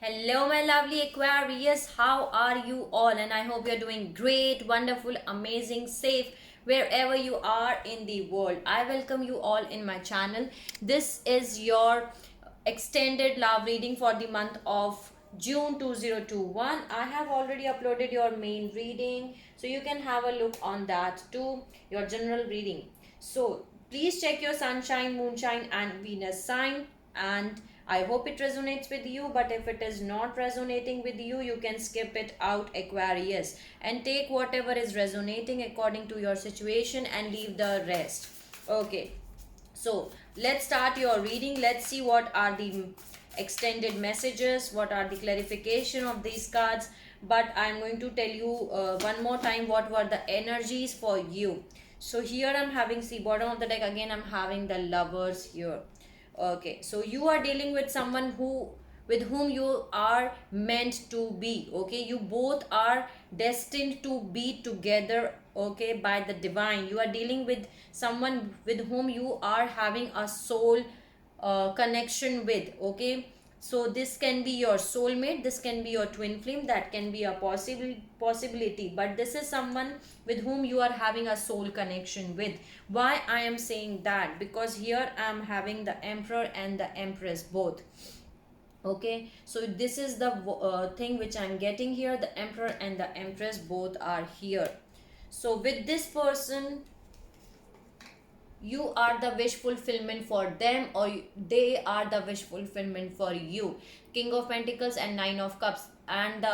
Hello, my lovely Aquarius. How are you all? And I hope you're doing great, wonderful, amazing, safe wherever you are in the world. I welcome you all in my channel. This is your extended love reading for the month of June 2021. I have already uploaded your main reading, so you can have a look on that too, your general reading. So please check your sunshine, moonshine, and Venus sign, and I hope it resonates with you, but if it is not resonating with you, you can skip it out, Aquarius, and take whatever is resonating according to your situation and leave the rest. Okay, so let's start your reading. Let's see what are the extended messages, what are the clarification of these cards. But I'm going to tell you one more time what were the energies for you. So here I'm having, see, bottom of the deck again, I'm having the Lovers here. Okay, so you are dealing with someone who, with whom you are meant to be. Okay, you both are destined to be together, okay, by the divine. You are dealing with someone with whom you are having a soul connection with. Okay, so this can be your soulmate, this can be your twin flame, that can be a possibility, but this is someone with whom you are having a soul connection with. Why I am saying that? Because here I am having the Emperor and the Empress both. Okay, so this is the thing which I'm getting here. The Emperor and the Empress both are here. So with this person, you are the wish fulfillment for them, or they are the wish fulfillment for you. King of Pentacles and Nine of Cups, and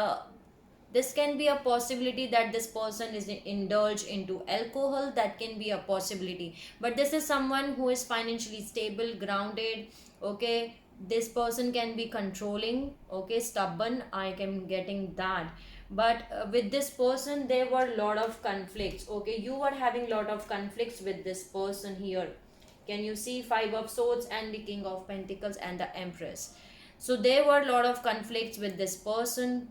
this can be a possibility that this person is indulged into alcohol. That can be a possibility, but this is someone who is financially stable, grounded. Okay, this person can be controlling, okay, stubborn, I am getting that. But with this person there were a lot of conflicts. Okay, you were having lot of conflicts with this person here. Can you see Five of Swords and the King of Pentacles and the Empress? So there were a lot of conflicts with this person,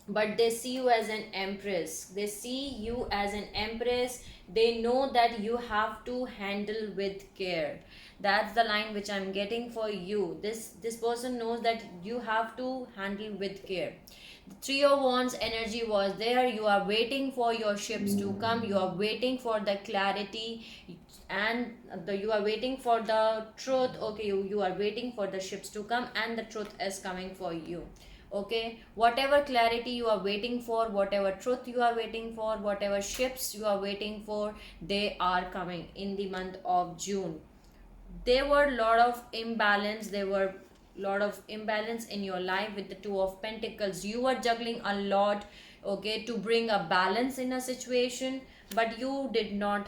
but they see you as an empress. They see you as an empress. They know that you have to handle with care. That's the line which I'm getting for you. This person knows that you have to handle with care. The Three of Wands energy was there. You are waiting for your ships to come. You are waiting for the clarity, and you are waiting for the truth. Okay, you are waiting for the ships to come, and the truth is coming for you. Okay, whatever clarity you are waiting for, whatever truth you are waiting for, whatever ships you are waiting for, they are coming in the month of June. There were a lot of imbalance. There were lot of imbalance in your life with the Two of Pentacles. You were juggling a lot, okay, to bring a balance in a situation, but you did not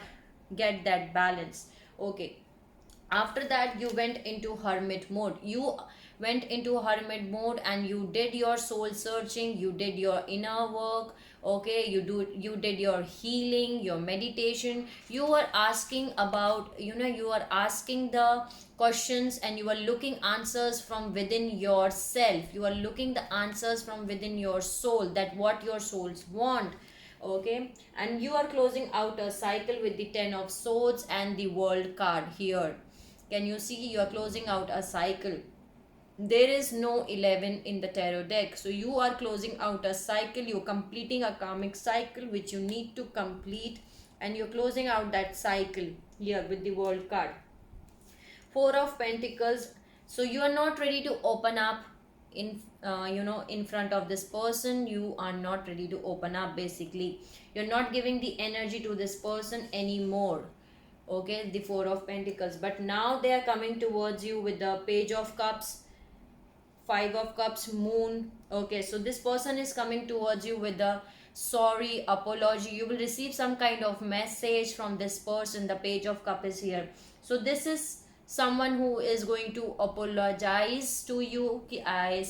get that balance. Okay, after that you went into hermit mode. You went into hermit mode and you did your soul searching, you did your inner work. Okay, you did your healing, your meditation. You were asking about, you are asking the questions, and you are looking answers from within yourself. You are looking the answers from within your soul, that what your souls want. Okay, and you are closing out a cycle with the Ten of Swords and the World card here. Can you see you are closing out a cycle? There is no 11 in the tarot deck, so you are closing out a cycle. You're completing a karmic cycle which you need to complete, and you're closing out that cycle here with the World card. Four of Pentacles. So you are not ready to open up in in front of this person. You are not ready to open up. Basically, you're not giving the energy to this person anymore. Okay, the Four of Pentacles, but now they are coming towards you with the Page of Cups, Five of Cups, Moon. Okay, so this person is coming towards you with the sorry, apology. You will receive some kind of message from this person. The Page of Cup is here. So this is someone who is going to apologize to you. I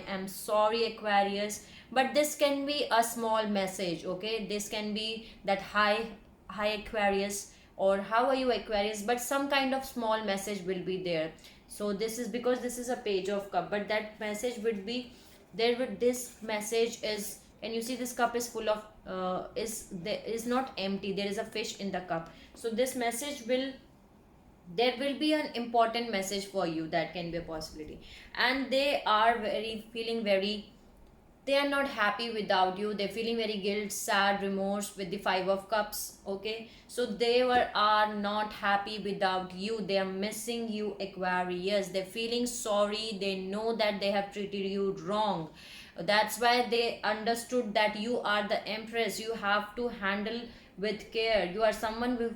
am sorry, Aquarius. But this can be a small message. Okay, this can be that hi Aquarius, or how are you, Aquarius, but some kind of small message will be there. So this is because this is a Page of Cup, but that message would be there. With this message is, and you see this cup is full of is not empty. There is a fish in the cup. So this message will there will be an important message for you, that can be a possibility. And they are very feeling very, they are not happy without you, they're feeling very guilt, sad, remorse with the 5 of cups. Okay, so they are not happy without you, they are missing you, Aquarius. They're feeling sorry, they know that they have treated you wrong. That's why they understood that you are the Empress, you have to handle with care, you are someone with,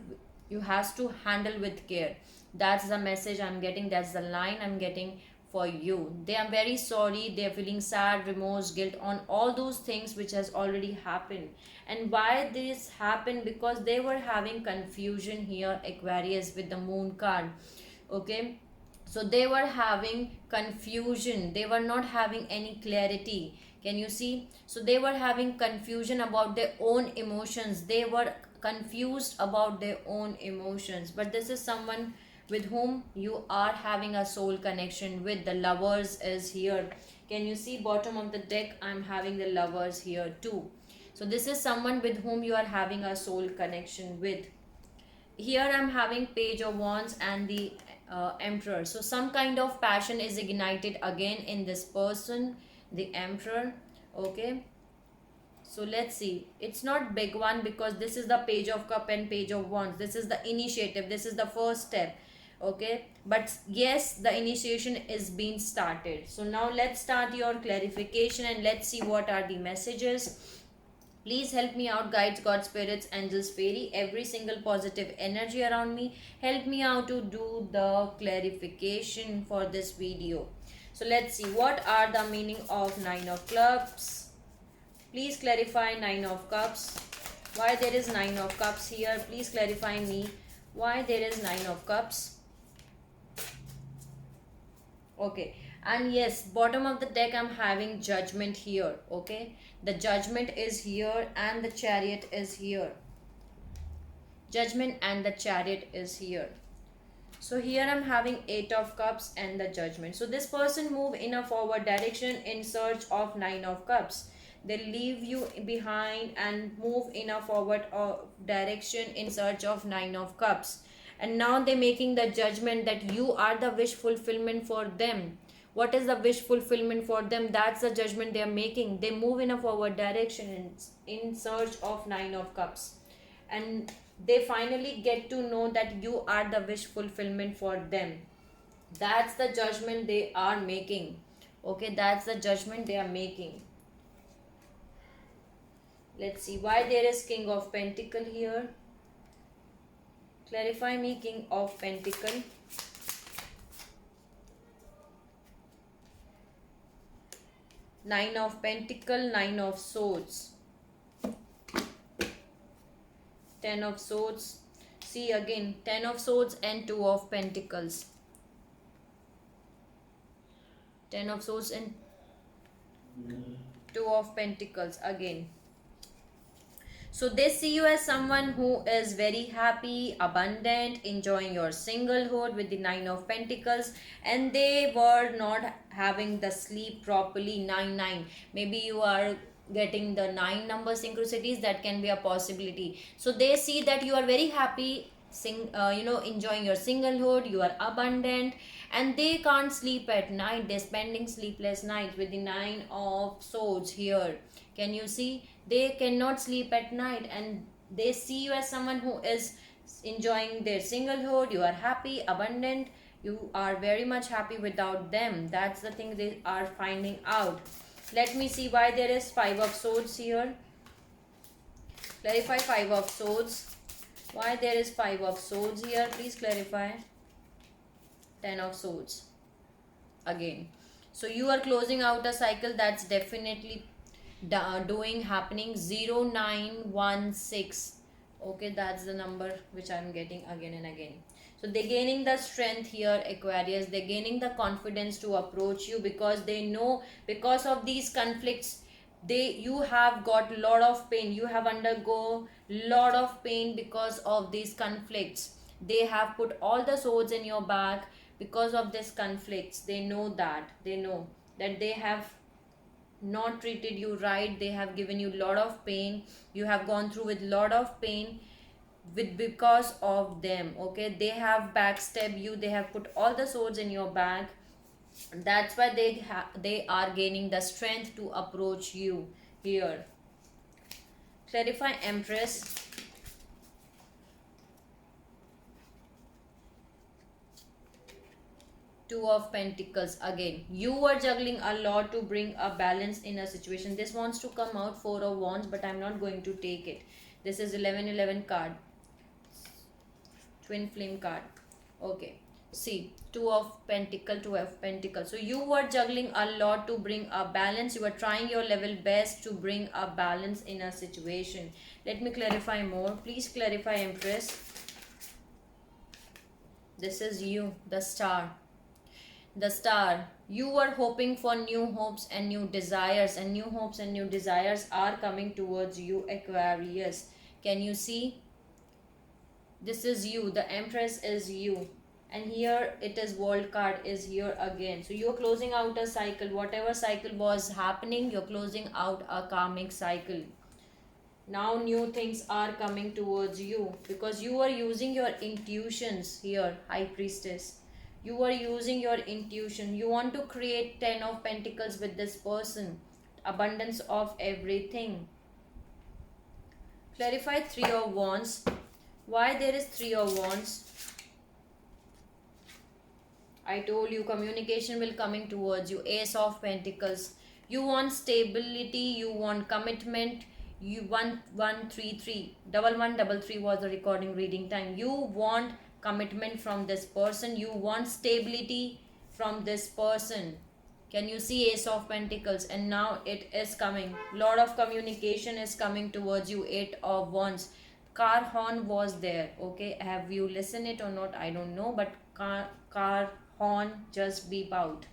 you has to handle with care. That's the message I'm getting, that's the line I'm getting for you. They are very sorry, they are feeling sad, remorse, guilt on all those things which has already happened. And why this happened? Because they were having confusion here, Aquarius, with the Moon card. Okay, so they were having confusion, they were not having any clarity. Can you see? So they were having confusion about their own emotions, they were confused about their own emotions. But this is someone with whom you are having a soul connection with. The Lovers is here. Can you see? Bottom of the deck, I'm having the Lovers here too. So this is someone with whom you are having a soul connection with. Here I'm having Page of Wands and the Emperor. So some kind of passion is ignited again in this person, the Emperor. Okay, so let's see, it's not big one because this is the Page of Cup and Page of Wands, this is the initiative, this is the first step. Okay, but yes, the initiation is being started. So now let's start your clarification and let's see what are the messages. Please help me out, guides, God, spirits, angels, fairy, every single positive energy around me. Help me out to do the clarification for this video. So let's see, what are the meaning of Nine of Clubs? Please clarify Nine of Cups. Why there is Nine of Cups here? Please clarify me why there is Nine of Cups. Okay, and yes, bottom of the deck I'm having Judgment here. Okay, the Judgment is here and the Chariot is here. Judgment and the Chariot is here. So here I'm having 8 of Cups and the Judgment. So this person move in a forward direction in search of 9 of Cups. They leave you behind and move in a forward direction in search of 9 of Cups. And now they're making the judgment that you are the wish fulfillment for them. What is the wish fulfillment for them? That's the judgment they are making. They move in a forward direction in search of 9 of Cups. And they finally get to know that you are the wish fulfillment for them. That's the judgment they are making. Okay, that's the judgment they are making. Let's see why there is King of Pentacle here. Clarify me, King of Pentacle. Nine of Pentacle, Nine of Swords, 10 of Swords. See again, 10 of Swords and 2 of Pentacles. 10 of Swords and 2 of Pentacles again. So they see you as someone who is very happy, abundant, enjoying your singlehood with the 9 of Pentacles, and they were not having the sleep properly. 9 9, maybe you are getting the 9 number synchronicities, that can be a possibility. So they see that you are very happy, enjoying your singlehood, you are abundant, and they can't sleep at night, they're spending sleepless nights with the 9 of Swords here. Can you see? They cannot sleep at night, and they see you as someone who is enjoying their singlehood. You are happy, abundant, you are very much happy without them. That's the thing they are finding out. Let me see why there is 5 of Swords here. Clarify 5 of Swords. Why there is 5 of Swords here? Please clarify. 10 of Swords again. So you are closing out a cycle that's definitely happening. 0916. Okay, that's the number which I'm getting again and again. So they're gaining the strength here, Aquarius. They're gaining the confidence to approach you because they know, because of these conflicts, you have got lot of pain, you have undergo lot of pain because of these conflicts. They have put all the swords in your back because of these conflicts. They know that they have not treated you right, they have given you lot of pain, you have gone through with lot of pain. with because of them. Okay, they have backstabbed you, they have put all the swords in your back. That's why they are gaining the strength to approach you here. Clarify, Empress. Two of Pentacles. Again, you are juggling a lot to bring a balance in a situation. This wants to come out Four of Wands, but I'm not going to take it. This is 1111 card, twin flame card. Okay, see, Two of Pentacles. So you are juggling a lot to bring a balance. You are trying your level best to bring a balance in a situation. Let me clarify more. Please clarify, Empress. This is you, the Star. The Star. You are hoping for new hopes and new desires, and new hopes and new desires are coming towards you, Aquarius. Can you see? This is you, the Empress is you, and here it is World card is here again. So you're closing out a cycle. Whatever cycle was happening, you're closing out a karmic cycle. Now new things are coming towards you because you are using your intuitions here, High Priestess. You are using your intuition. You want to create 10 of Pentacles with this person, abundance of everything. Clarify Three of Wands. Why there is Three of Wands? I told you communication will coming towards you. Ace of Pentacles. You want stability, you want commitment. You want 133 1133 was the recording reading time. You want commitment from this person. You want stability from this person. Can you see Ace of Pentacles? And now it is coming. Lot of communication is coming towards you. Eight of Wands. Car horn was there. Okay, have you listened it or not? I don't know, but car horn just beep out.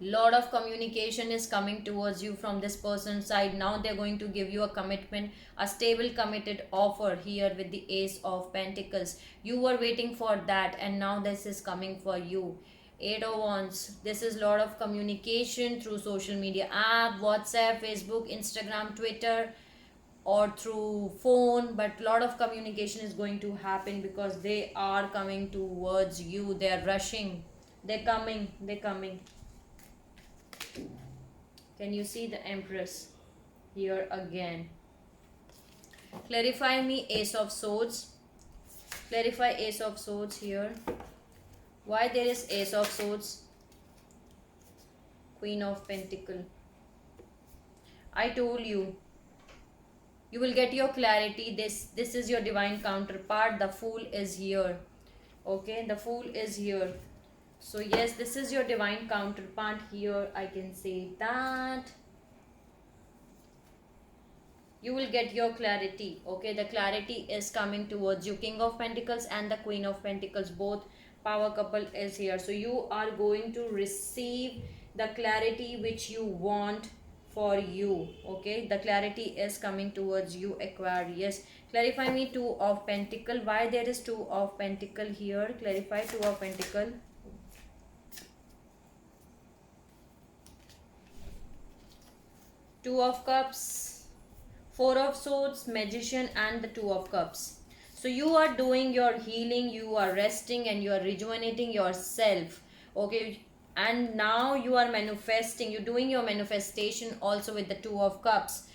Lot of communication is coming towards you from this person's side. Now they're going to give you a commitment, a stable committed offer here with the Ace of Pentacles. You were waiting for that, and now this is coming for you. Eight of Wands. This is lot of communication through social media app, WhatsApp, Facebook, Instagram, Twitter, or through phone, but lot of communication is going to happen because they are coming towards you. They are rushing, they're coming. Can you see the Empress here again? Clarify me Ace of Swords. Clarify Ace of Swords here. Why there is Ace of Swords? Queen of Pentacle. I told you, you will get your clarity. This is your divine counterpart. The Fool is here. Okay, the Fool is here. So yes, this is your divine counterpart here. I can say that you will get your clarity. Okay, the clarity is coming towards you. King of Pentacles and the Queen of Pentacles, both power couple is here. So you are going to receive the clarity which you want for you. Okay, the clarity is coming towards you, Aquarius. Clarify me Two of Pentacle. Why there is Two of Pentacle here? Clarify Two of Pentacle. Two of Cups, Four of Swords, Magician, and the Two of Cups. So you are doing your healing, you are resting, and you are rejuvenating yourself. Okay, and now you are manifesting. You're doing your manifestation also with the Two of Cups.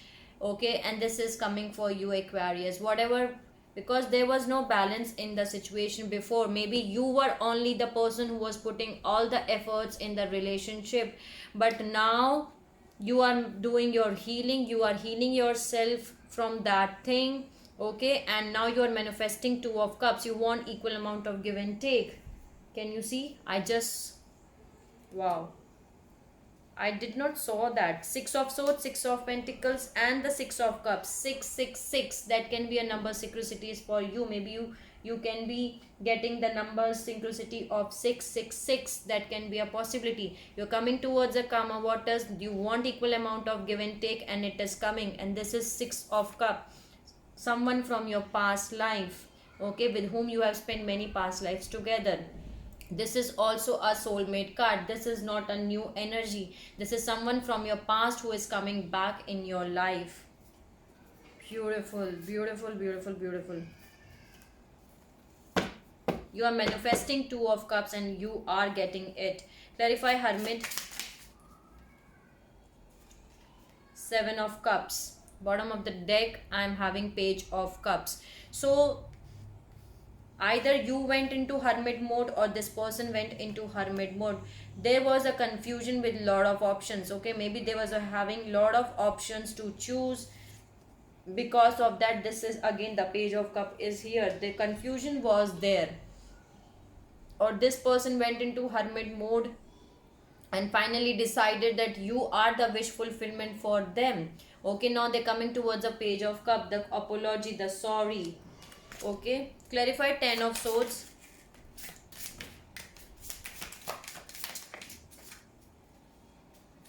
Okay, and this is coming for you, Aquarius. Whatever, because there was no balance in the situation before. Maybe you were only the person who was putting all the efforts in the relationship, but now you are doing your healing. You are healing yourself from that thing. Okay, and now you are manifesting Two of Cups. You want equal amount of give and take. Can you see? Wow, I did not saw that. Six of Swords, Six of Pentacles, and the Six of Cups. 666. That can be a number synchronicities for you. Maybe you can be getting the number synchronicity of 666. That can be a possibility. You're coming towards a karma waters. You want equal amount of give and take, and it is coming. And this is Six of Cups. Someone from your past life, okay, with whom you have spent many past lives together. This is also a soulmate card. This is not a new energy. This is someone from your past who is coming back in your life. Beautiful, beautiful, beautiful, beautiful. You are manifesting Two of Cups and you are getting it. Clarify, Hermit. Seven of Cups. Bottom of the deck, I am having Page of Cups. So either you went into hermit mode or this person went into hermit mode. There was a confusion with lot of options. Okay, maybe there was a having lot of options to choose. Because of that, this is again the Page of Cup is here. The confusion was there, or this person went into hermit mode and finally decided that you are the wish fulfillment for them. Okay, now they're coming towards a Page of Cup, the apology, the sorry. Okay, clarify. 10 of Swords.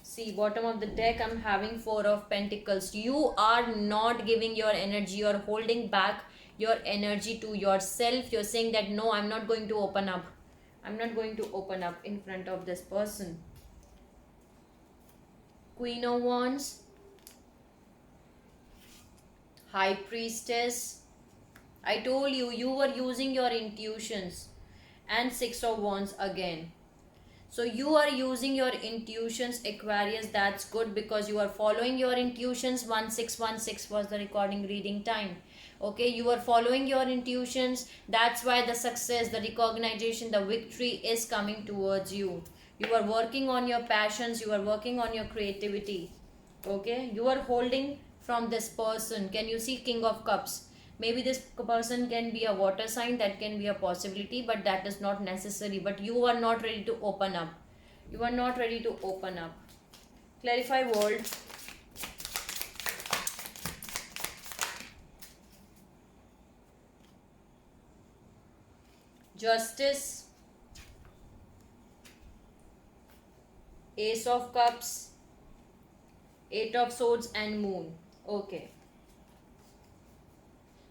See, bottom of the deck, I'm having Four of Pentacles. You are not giving your energy. You're holding back your energy to yourself. You're saying that no, I'm not going to open up. I'm not going to open up in front of this person. Queen of Wands. High Priestess. I told you, you were using your intuitions. And Six of Wands again. So you are using your intuitions, Aquarius. That's good because you are following your intuitions. 1616 was the recording reading time. Okay, you are following your intuitions. That's why the success, the recognition, the victory is coming towards you. You are working on your passions. You are working on your creativity. Okay, you are holding from this person. Can you see King of Cups? Maybe this person can be a water sign. That can be a possibility, but that is not necessary. But you are not ready to open up. You are not ready to open up. Clarify, world. Justice. Ace of Cups. Eight of Swords and Moon. Okay.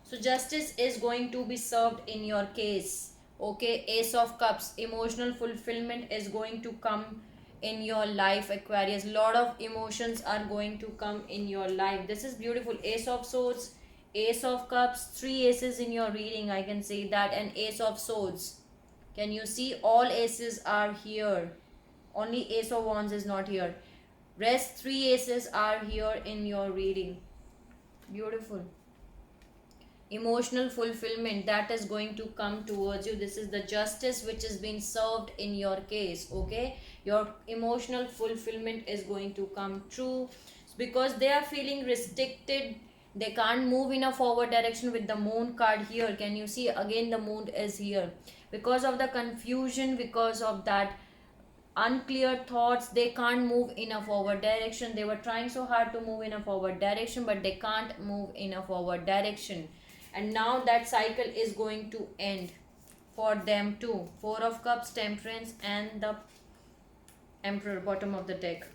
So justice is going to be served in your case. Okay, Ace of Cups, emotional fulfillment is going to come in your life, Aquarius. Lot of emotions are going to come in your life. This is beautiful. Ace of Swords, Ace of Cups, three aces in your reading, I can say that, and Ace of Swords. Can you see all aces are here? Only Ace of Wands is not here. Rest three aces are here in your reading. Beautiful. Emotional fulfillment that is going to come towards you. This is the justice which is being served in your case. Okay, your emotional fulfillment is going to come true because they are feeling restricted. They can't move in a forward direction with the Moon card here. Can you see again the Moon is here? Because of the confusion, because of that unclear thoughts, they can't move in a forward direction. They were trying so hard to move in a forward direction, but they can't move in a forward direction. And now that cycle is going to end for them too. Four of Cups, Temperance, and the Emperor, bottom of the deck.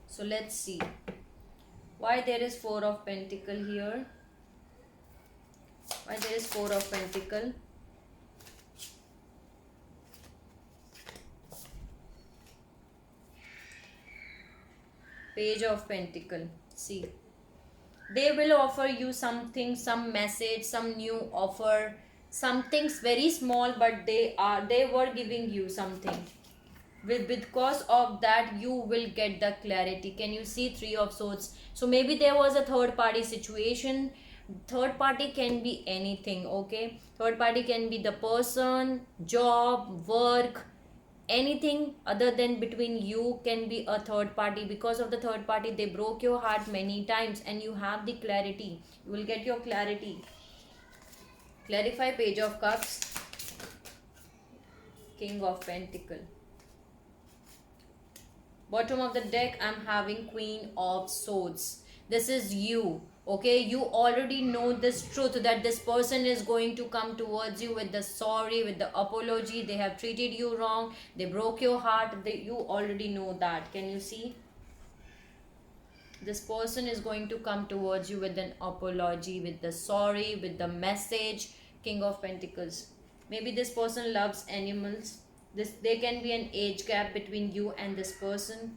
So let's see why there is Four of Pentacle here. Why there is Four of Pentacle. Page of Pentacle. See, they will offer you something, some message, some new offer, something's very small, but they were giving you something. Because of that, you will get the clarity. Can you see Three of Swords? So maybe there was a third party situation. Third party can be anything. Okay, third party can be the person, job, work, anything other than between you can be a third party. Because of the third party, they broke your heart many times and you have the clarity. You will get your clarity. Clarify. Page of Cups, King of Pentacle. Bottom of the deck, I'm having Queen of Swords. This is you. Okay, you already know this truth that this person is going to come towards you with the sorry, with the apology. They have treated you wrong, they broke your heart. You already know that. Can you see? This person is going to come towards you with an apology, with the sorry, with the message. King of Pentacles. Maybe this person loves animals. There can be an age gap between you and this person.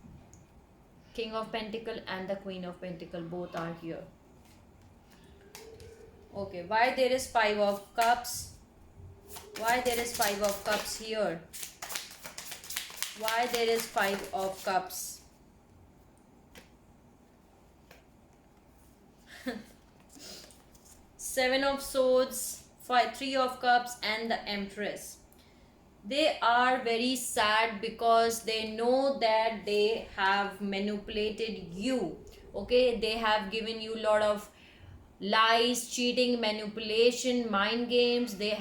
King of Pentacle and the Queen of Pentacle both are here. Okay, why there is Five of Cups? Why there is Five of Cups here? Why there is Five of Cups? Seven of Swords, Three of Cups, and the Empress. They are very sad because they know that they have manipulated you. Okay, they have given you a lot of lies, cheating, manipulation, mind games. There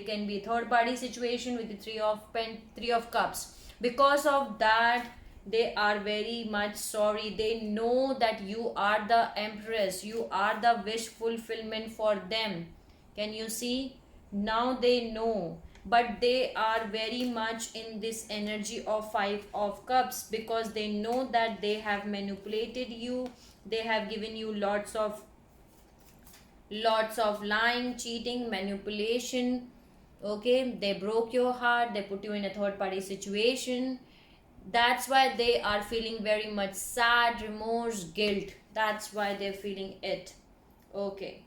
can be third party situation with the Three of Cups. Because of that, they are very much sorry. They know that you are the Empress, you are the wish fulfillment for them. Can you see? Now they know, but they are very much in this energy of Five of Cups because they know that they have manipulated you. They have given you lots of lying, cheating, manipulation. Okay, they broke your heart, they put you in a third party situation. That's why they are feeling very much sad, remorse, guilt. That's why they're feeling it. Okay,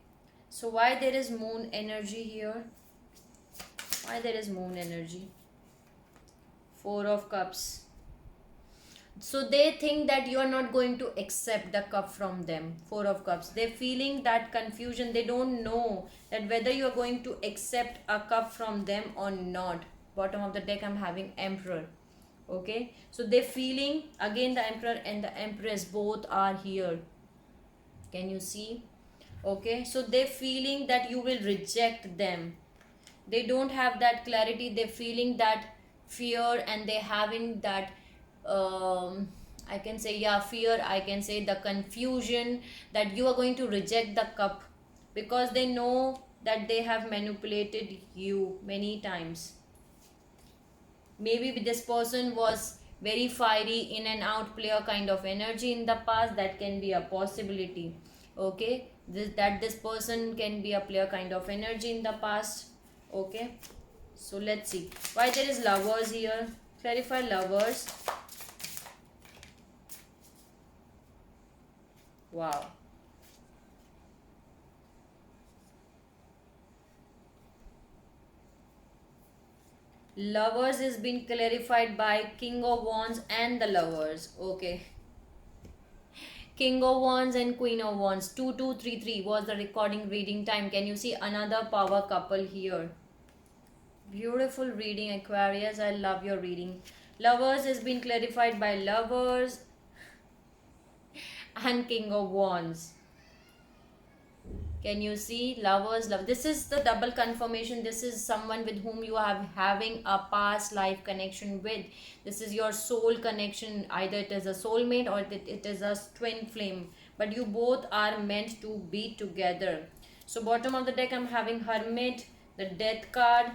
so why there is moon energy here? Why there is moon energy? Four of Cups. So they think that you are not going to accept the cup from them. Four of Cups. They're feeling that confusion. They don't know that whether you are going to accept a cup from them or not. Bottom of the deck I'm having Emperor. Okay, so they're feeling again the Emperor and the Empress both are here. Can you see? Okay, so they're feeling that you will reject them. They don't have that clarity. They're feeling that fear and they're having that I can say, yeah, fear. I can say the confusion that you are going to reject the cup because they know that they have manipulated you many times. Maybe this person was very fiery, in and out player kind of energy in the past. That can be a possibility. Okay, this person can be a player kind of energy in the past. Okay, so let's see why there is Lovers here. Clarify Lovers. Wow. Lovers is being clarified by King of Wands and the Lovers. Okay. King of Wands and Queen of Wands. 2233 was the recording reading time. Can you see another power couple here? Beautiful reading, Aquarius. I love your reading. Lovers has been clarified by Lovers and King of Wands. Can you see Lovers, love? This is the double confirmation. This is someone with whom you are having a past life connection with. This is your soul connection. Either it is a soulmate or it is a twin flame. But you both are meant to be together. So bottom of the deck I'm having Hermit, the Death card,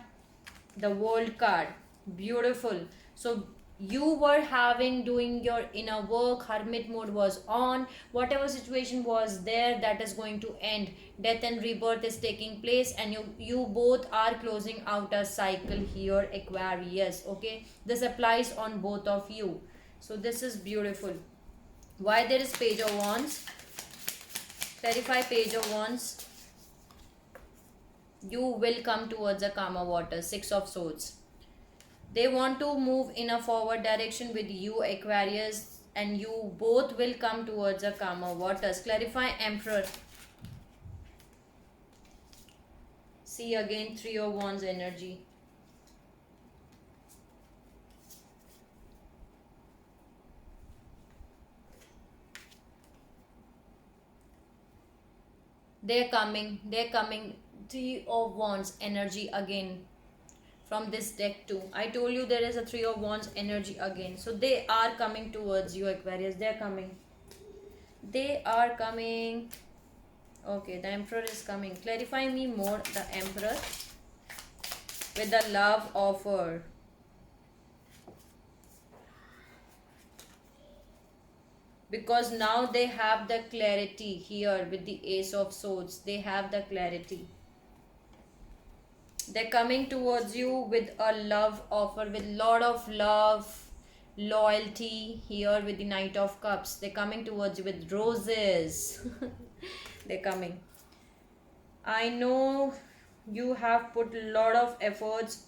the World card. Beautiful. So you were having doing your inner work, hermit mode was on, whatever situation was there, that is going to end. Death and rebirth is taking place and you both are closing out a cycle here, Aquarius. Okay, this applies on both of you. So this is beautiful. Why there is Page of Wands? Clarify Page of Wands. You will come towards a calmer water. Six of Swords. They want to move in a forward direction with you, Aquarius, and you both will come towards a calmer waters. Clarify Emperor. See again Three of Wands energy. They're coming. Three of Wands energy again. From this deck too. I told you there is a Three of Wands energy again. So they are coming towards you, Aquarius. They're coming. They are coming. Okay, the Emperor is coming. Clarify me more the Emperor with the love offer. Because now they have the clarity here with the Ace of Swords. They have the clarity. They're coming towards you with a love offer, with lot of love, loyalty here with the Knight of Cups. They're coming towards you with roses. They're coming. I know you have put a lot of efforts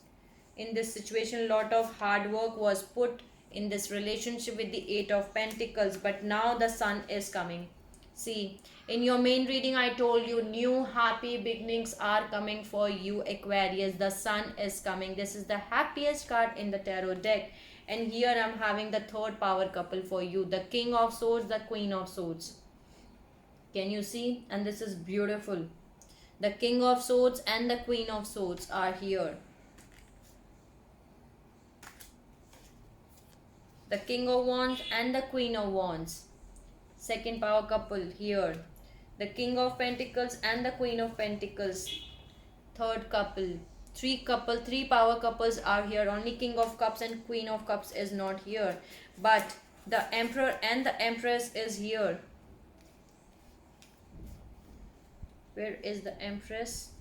in this situation, lot of hard work was put in this relationship with the Eight of Pentacles, but now the Sun is coming. See, in your main reading I told you new happy beginnings are coming for you, Aquarius. The Sun is coming. This is the happiest card in the tarot deck, and here I'm having the third power couple for you, the King of Swords, the Queen of Swords. Can you see? And this is beautiful. The King of Swords and the Queen of Swords are here. The King of Wands and the Queen of Wands. Second power couple here. The King of Pentacles and the Queen of Pentacles. Third couple. Three power couples are here. Only King of Cups and Queen of Cups is not here. But the Emperor and the Empress is here. Where is the Empress?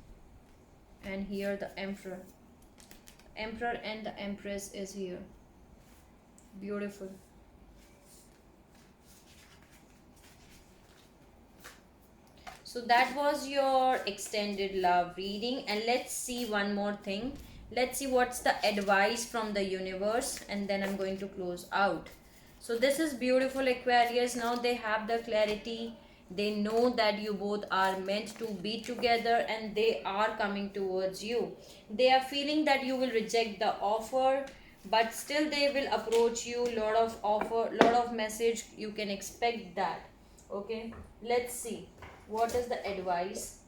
And here the Emperor. Emperor and the Empress is here. Beautiful. So that was your extended love reading, and let's see one more thing. Let's see what's the advice from the universe, and then I'm going to close out. So this is beautiful, Aquarius. Now they have the clarity. They know that you both are meant to be together, and they are coming towards you. They are feeling that you will reject the offer, but still they will approach you. Lot of offer, lot of message, you can expect that. Okay, let's see what is the advice.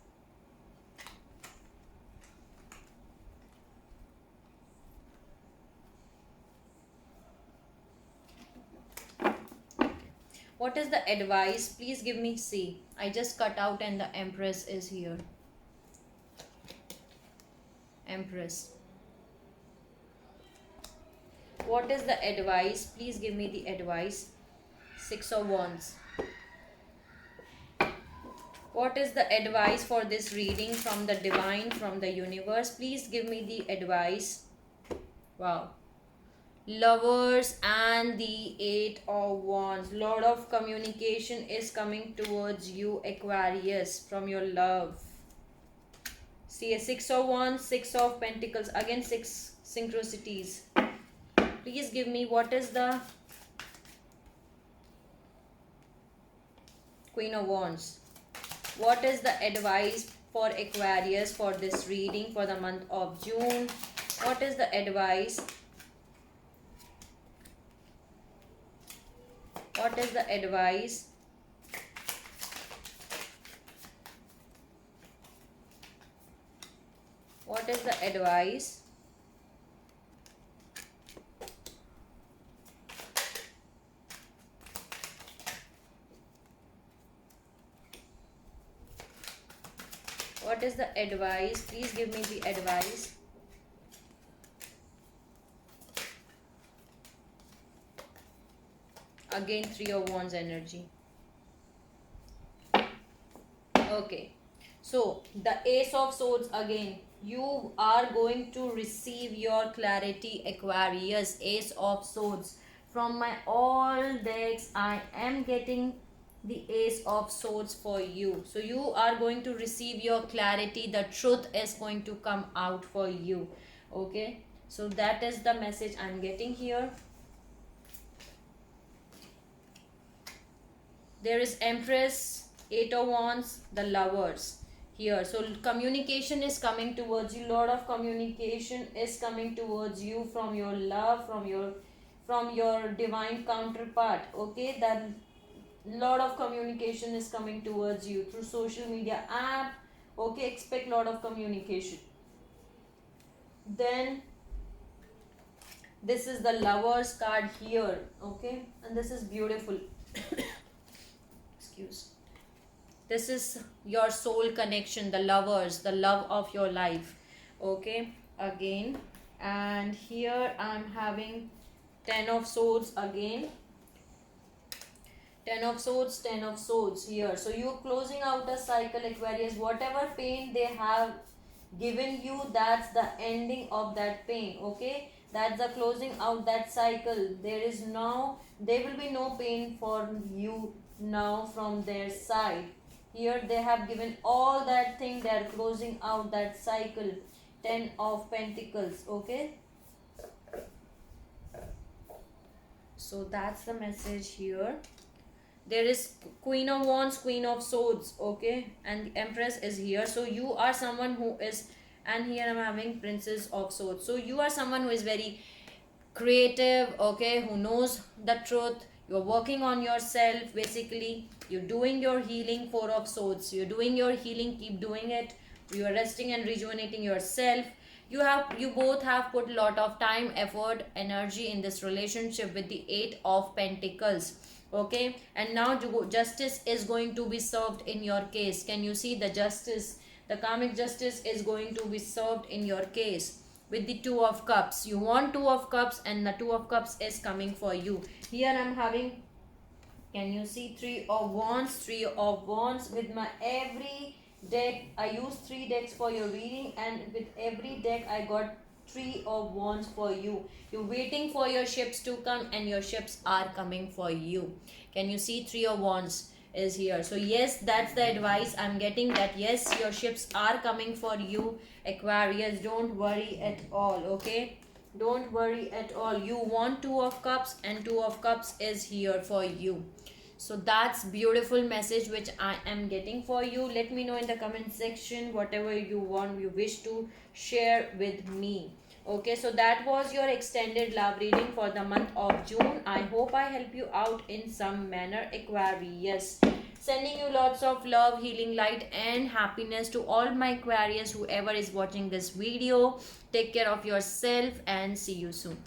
What is the advice? Please give me. See, I just cut out and the Empress is here. Empress. What is the advice? Please give me the advice. Six of Wands. What is the advice for this reading from the divine, from the universe? Please give me the advice. Wow. Lovers and the Eight of Wands. Lot of communication is coming towards you, Aquarius, from your love. See, a Six of Wands, Six of Pentacles. Again, six synchronicities. Please give me what is the Queen of Wands. What is the advice for Aquarius for this reading for the month of June? What is the advice? What is the advice? What is the advice? What is the advice? Please give me the advice. Again, Three of Wands energy. Okay. So, the Ace of Swords again. You are going to receive your clarity, Aquarius. Ace of Swords. From my all decks, I am getting the Ace of Swords for you. So you are going to receive your clarity. The truth is going to come out for you. Okay, so that is the message I'm getting here. There is Empress, Eight of Wands, the Lovers here. So communication is coming towards you. Lot of communication is coming towards you from your love, from your divine counterpart. Okay, that lot of communication is coming towards you through social media app. Okay, expect lot of communication. Then this is the Lovers card here. Okay, and this is beautiful. Excuse. This is your soul connection, the lovers, the love of your life. Okay, again, and here I'm having Ten of Swords again. Ten of Swords, Ten of Swords here. So you're closing out a cycle, Aquarius. Whatever pain they have given you, that's the ending of that pain. Okay, that's the closing out that cycle. There will be no pain for you now from their side. Here they have given all that thing, they are closing out that cycle. 10 of Pentacles. Okay, so that's the message here. There is Queen of Wands, Queen of Swords. Okay, and the Empress is here. So you are someone who is, and here I'm having Princess of Swords. So you are someone who is very creative, okay, who knows the truth. You're working on yourself, basically you're doing your healing. 4 of Swords, you're doing your healing, keep doing it. You are resting and rejuvenating yourself. You both have put a lot of time, effort, energy in this relationship with the 8 of Pentacles. Okay, and now justice is going to be served in your case. Can you see the justice? The karmic justice is going to be served in your case with the 2 of Cups. You want 2 of Cups, and the 2 of Cups is coming for you. Here I'm having, can you see, 3 of Wands, 3 of Wands. With my every deck, I use 3 decks for your reading, and with every deck I got 3 of Wands for you. You're waiting for your ships to come, and your ships are coming for you. Can you see, 3 of Wands is here? So yes, that's the advice I'm getting, that yes, your ships are coming for you, Aquarius. Don't worry at all. Okay, don't worry at all. You want 2 of Cups, and 2 of Cups is here for you. So that's beautiful message which I am getting for you. Let me know in the comment section whatever you want, you wish to share with me. Okay, so that was your extended love reading for the month of June. I hope I help you out in some manner, Aquarius. Sending you lots of love, healing, light and happiness to all my Aquarius, whoever is watching this video. Take care of yourself and see you soon.